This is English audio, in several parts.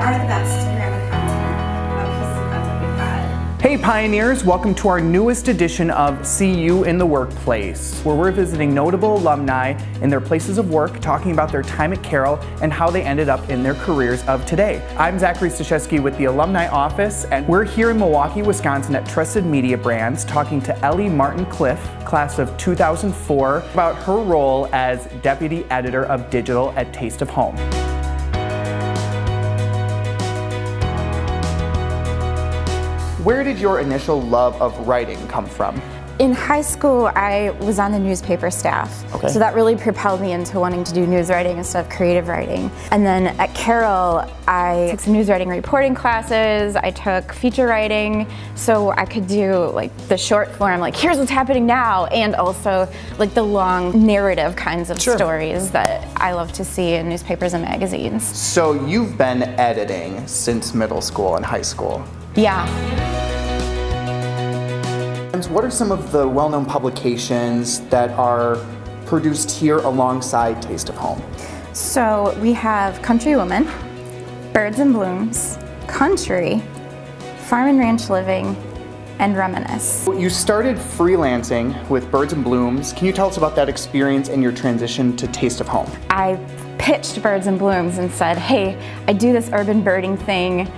are the best to grab the content pieces of content we've had. Hey Pioneers, welcome to our newest edition of See You in the Workplace, where we're visiting notable alumni in their places of work, talking about their time at Carroll and how they ended up in their careers of today. I'm Zachary Stashewski with the Alumni Office, and we're here in Milwaukee, Wisconsin at Trusted Media Brands talking to Ellie Cliffe, class of 2004, about her role as Deputy Editor of Digital at Taste of Home. Where did your initial love of writing come from? In high school, I was on the newspaper staff. Okay. So that really propelled me into wanting to do news writing instead of creative writing. And then at Carroll, I took some news writing reporting classes. I took feature writing so I could do like the short form, like here's what's happening now, and also like the long narrative kinds of stories that I love to see in newspapers and magazines. So you've been editing since middle school and high school. Yeah. What are some of the well-known publications that are produced here alongside Taste of Home? So we have Country Woman, Birds and Blooms, Country, Farm and Ranch Living, and Reminisce. You started freelancing with Birds and Blooms. Can you tell us about that experience and your transition to Taste of Home? I pitched Birds and Blooms and said, hey, I do this urban birding thing.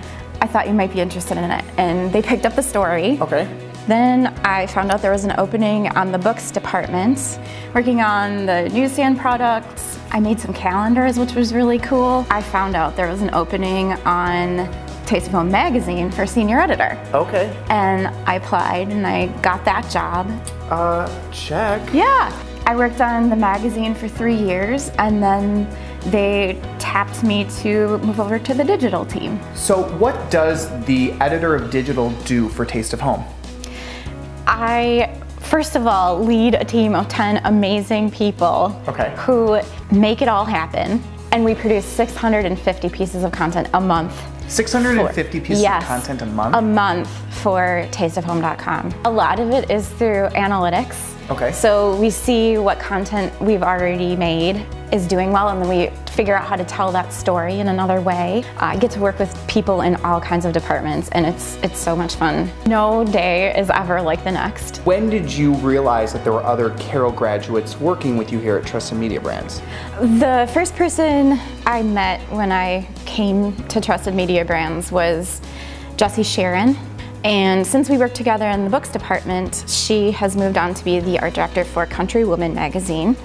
I thought you might be interested in it. And they picked up the story. Okay. Then I found out there was an opening on the books department, working on the newsstand products. I made some calendars, which was really cool. I found out there was an opening on Taste of Home magazine for senior editor. Okay. And I applied and I got that job. Check. Yeah. I worked on the magazine for 3 years, and then they tapped me to move over to the digital team. So what does the editor of digital do for Taste of Home? I, first of all, lead a team of 10 amazing people who make it all happen. And we produce 650 pieces of content a month. 650 pieces of content a month? A month for tasteofhome.com. A lot of it is through analytics. Okay. So we see what content we've already made is doing well, and then we figure out how to tell that story in another way. I get to work with people in all kinds of departments, and it's so much fun. No day is ever like the next. When did you realize that there were other Carroll graduates working with you here at Trusted Media Brands? The first person I met when I came to Trusted Media Brands was Jessie Sharon. And since we worked together in the books department, she has moved on to be the art director for Country Woman magazine.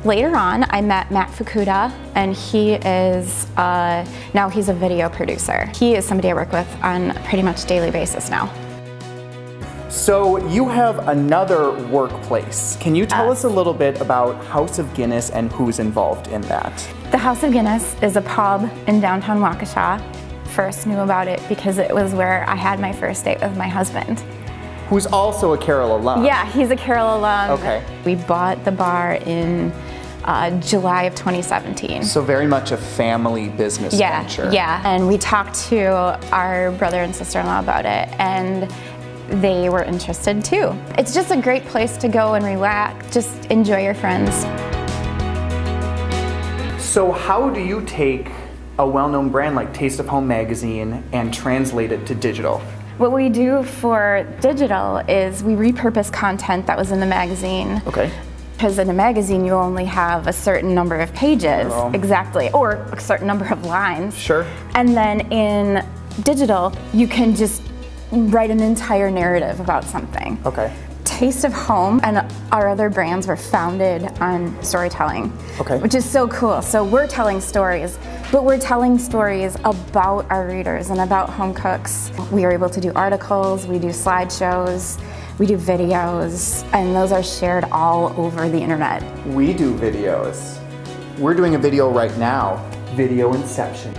Later on, I met Matt Fukuda, and he is, now he's a video producer. He is somebody I work with on a pretty much daily basis now. So you have another workplace. Can you tell us a little bit about House of Guinness and who's involved in that? The House of Guinness is a pub in downtown Waukesha. First knew about it because it was where I had my first date with my husband. Who's also a Carroll alum. Yeah, he's a Carroll alum. Okay. We bought the bar in July of 2017. So very much a family business venture. Yeah, and we talked to our brother and sister-in-law about it, and they were interested too. It's just a great place to go and relax, just enjoy your friends. So how do you take a well-known brand like Taste of Home magazine and translate it to digital? What we do for digital is we repurpose content that was in the magazine. Okay. Because in a magazine you only have a certain number of pages, exactly, or a certain number of lines. Sure. And then in digital you can just write an entire narrative about something. Okay. Taste of Home and our other brands were founded on storytelling, which is so cool. So we're telling stories, but we're telling stories about our readers and about home cooks. We are able to do articles, we do slideshows, we do videos, and those are shared all over the internet. We do videos. We're doing a video right now. Video Inception.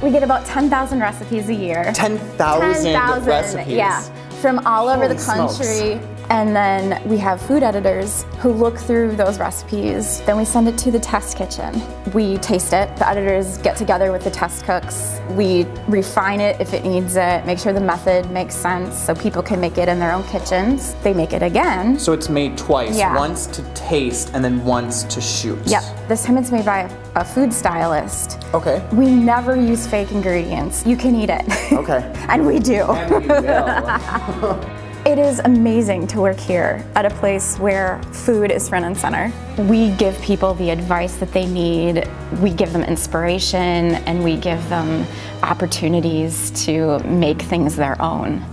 We get about 10,000 recipes a year. 10,000 recipes? Yeah. From all over the country. Smokes. And then we have food editors who look through those recipes. Then we send it to the test kitchen. We taste it. The editors get together with the test cooks. We refine it if it needs it, make sure the method makes sense so people can make it in their own kitchens. They make it again. So it's made twice, Yeah. once to taste and then once to shoot. Yep, this time it's made by a food stylist. Okay. We never use fake ingredients. You can eat it. Okay. And we do. And we will. It is amazing to work here at a place where food is front and center. We give people the advice that they need, we give them inspiration, and we give them opportunities to make things their own.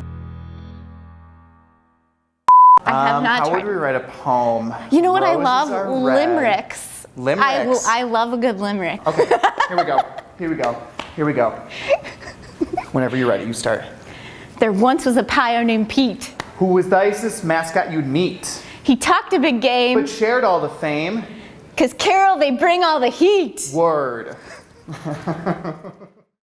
I have not How tried. would we write a poem? You know what I Roses love? are red. Limericks. Limericks. I love a good limerick. Okay, here we go. Here we go. Here we go. Whenever you're ready, you start. There once was a pio named Pete. Who was the nicest mascot you'd meet, He talked a big game, but shared all the fame? 'cause Carroll, they bring all the heat. Word.